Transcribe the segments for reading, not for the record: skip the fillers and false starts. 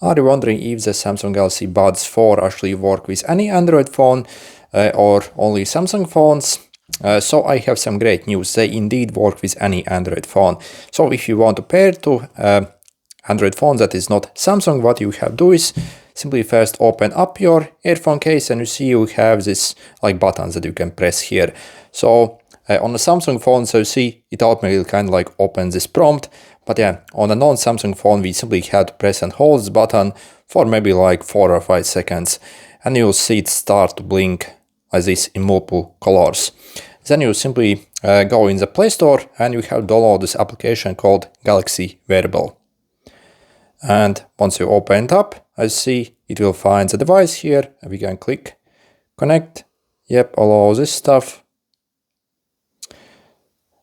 Are you wondering if the Samsung Galaxy Buds 4 actually work with any Android phone or only Samsung phones? So I have some great news. They indeed work with any Android phone. So if you want to pair to Android phone that is not Samsung, what you have to do is simply first open up your earphone case, and you see you have this like buttons that you can press here. So on a Samsung phone, so you see it automatically kind of like opens this prompt. But yeah, on a non-Samsung phone, we simply had to press and hold this button for maybe like 4 or 5 seconds. And you'll see it start to blink like this in multiple colors. Then you simply go in the Play Store and you have to download this application called Galaxy Wearable. And once you open it up, as you see, it will find the device here, and we can click connect. Yep, allow this stuff.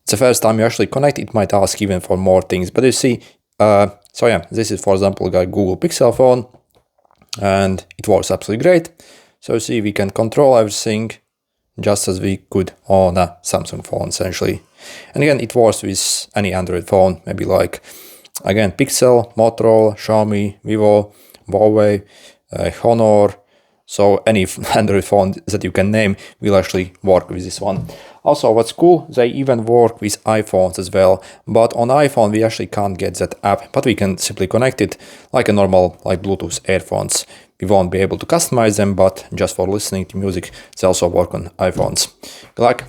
It's the first time you actually connect, it might ask even for more things, but you see, so yeah, this is for example a Google Pixel phone, and it works absolutely great. So you see, we can control everything just as we could on a Samsung phone essentially. And again, it works with any Android phone, maybe like, again, Pixel, Motorola, Xiaomi, Vivo, Huawei, Honor. So any Android phone that you can name will actually work with this one. Also, what's cool, they even work with iPhones as well. But on iPhone, we actually can't get that app, but we can simply connect it like a normal like Bluetooth earphones. We won't be able to customize them, but just for listening to music, they also work on iPhones. Good luck.